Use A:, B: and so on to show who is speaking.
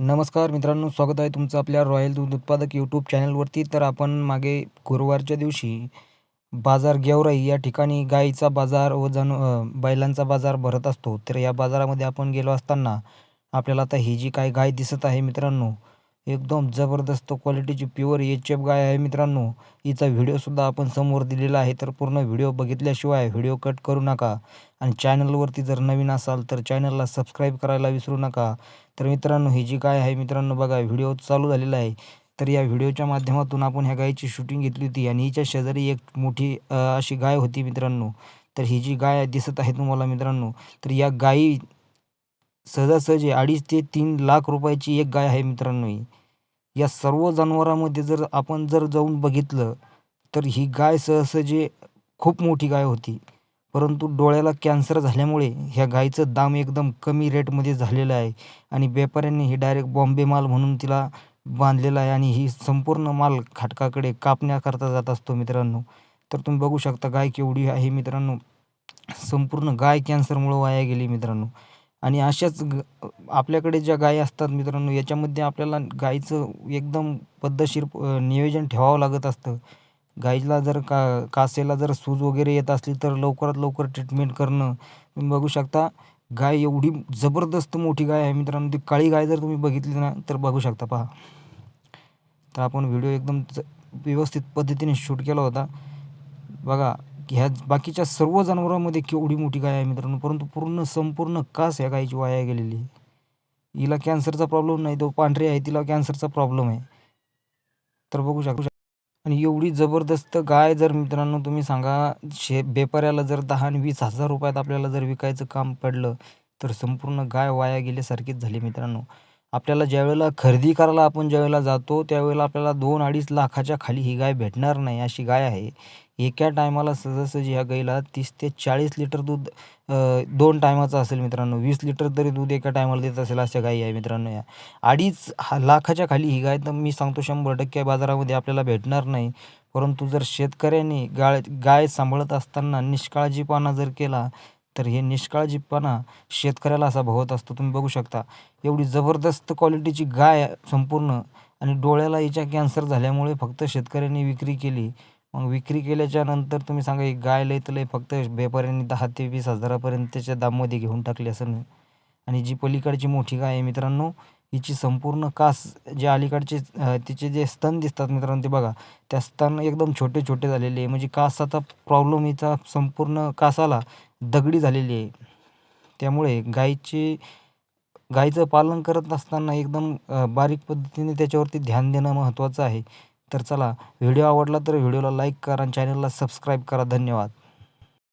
A: नमस्कार मित्रांनो, स्वागत आहे तुमचं आपल्या रॉयल दूध उत्पादक यूट्यूब चॅनलवरती. तर आपण मागे गुरुवारच्या दिवशी बाजार गेवराई या ठिकाणी गाईचा बाजार व बैलांचा बाजार भरत असतो. तर या बाजारामध्ये आपण गेलो असताना आपल्याला आता ही जी काही गाय दिसत आहे मित्रांनो, एकदम जबरदस्त क्वालिटीची प्युअर एच-एफ गाय आहे मित्रांनो. हिचा व्हिडिओसुद्धा आपण समोर दिलेला आहे. तर पूर्ण व्हिडिओ बघितल्याशिवाय व्हिडिओ कट करू नका आणि चॅनलवरती जर नवीन असाल तर चॅनलला सबस्क्राईब करायला विसरू नका. तर मित्रांनो, ही जी गाय आहे मित्रांनो, बघा व्हिडिओ चालू झालेला आहे. तर या व्हिडिओच्या माध्यमातून आपण ह्या गायीची शूटिंग घेतली होती आणि हिच्या शेजारी एक मोठी अशी गाय होती मित्रांनो. तर ही जी गाय दिसत आहे तुम्हाला मित्रांनो, तर या गायी सहजासहजी 2.5 ते 3 लाख रुपयाची एक गाय आहे मित्रांनो ही. या सर्व जनावरांमध्ये जर आपण जाऊन बघितलं, तर ही गाय सहजासहजी खूप मोठी गाय होती. परंतु डोळ्याला कॅन्सर झाल्यामुळे ह्या गाईचं दाम एकदम कमी रेटमध्ये झालेलं आहे आणि व्यापाऱ्यांनी ही डायरेक्ट बॉम्बे माल म्हणून तिला बांधलेला आहे आणि ही संपूर्ण माल खाटकाकडे कापण्याकरता जात असतो मित्रांनो. तर तुम्ही बघू शकता गाय केवढी आहे मित्रांनो. संपूर्ण गाय कॅन्सरमुळं वाया गेली मित्रांनो. आणि अशाच आपल्याकडे ज्या गायी असतात मित्रांनो, याच्यामध्ये आपल्याला गाईचं एकदम पद्धतशीर नियोजन ठेवावं लागत असतं. गाईला जर कासेला जर सूज वगैरे येत असली तर लवकरात लवकर ट्रीटमेंट करणं. तुम्ही बघू शकता गाय एवढी जबरदस्त मोठी गाय आहे मित्रांनो. ती काळी गाय जर तुम्ही बघितली ना तर बघू शकता पहा. तर आपण व्हिडिओ एकदम व्यवस्थित पद्धतीने शूट केला होता. बघा ह्या बाकीच्या सर्व जनावरांमध्ये केवढी मोठी गाय आहे मित्रांनो, परंतु संपूर्ण कास ह्या गायीची वाया गेलेली आहे. हिला कॅन्सरचा प्रॉब्लेम नाही, तो पांढरी आहे, तिला कॅन्सरचा प्रॉब्लेम आहे. तर बघू शकता आणि एवढी जबरदस्त गाय जर मित्रांनो तुम्ही सांगा, व्यापाऱ्याला जर 10 आणि 20,000 रुपयात आपल्याला जर विकायचं काम पडलं, तर संपूर्ण गाय वाया गेल्यासारखीच झाली मित्रांनो. आपल्याला ज्यावेळेला खरेदी करायला आपण ज्यावेळेला जातो, त्यावेळेला आपल्याला 2-2.5 लाखाच्या खाली ही गाय भेटणार नाही, अशी गाय आहे. एका टायमाला सहजासहजी ह्या गाईला 30 ते 40 लिटर दूध 2 टायमाचं असेल मित्रांनो. 20 लिटर तरी दूध एका टायमाला देत असेल अशा गायी आहे मित्रांनो या. 2.5 लाखाच्या खाली ही गाय तर मी सांगतो 100% बाजारामध्ये आपल्याला भेटणार नाही. परंतु जर शेतकऱ्यांनी गाय सांभाळत असताना निष्काळजीपणा जर केला, तर हे निष्काळजीपणा शेतकऱ्याला असा भोगत असतो. तुम्ही बघू शकता एवढी जबरदस्त क्वालिटीची गाय संपूर्ण आणि डोळ्याला हिच्या कॅन्सर झाल्यामुळे फक्त शेतकऱ्यांनी विक्री केली. मग विक्री केल्याच्या नंतर तुम्ही सांगा ही गाय लय तर लय फक्त व्यापाऱ्यांनी 10 ते 20 हजारापर्यंतच्या दाममध्ये घेऊन टाकली असेल. आणि जी पलीकडची मोठी गाय आहे मित्रांनो, हिची संपूर्ण कास जे अलीकडचे तिचे जे स्तन दिसतात मित्रांनो, ते बघा त्या स्तन एकदम छोटे-छोटे झालेले आहे. म्हणजे कासाचा प्रॉब्लेम हिचा संपूर्ण कासाला दगडी झालेली आहे. त्यामुळे गाईचं पालन करत असताना एकदम बारीक पद्धतीने त्याच्यावरती ध्यान देणं महत्त्वाचं आहे. तर चला, व्हिडिओ आवडला तर व्हिडिओला लाईक करा आणि चॅनलला सबस्क्राईब करा. धन्यवाद.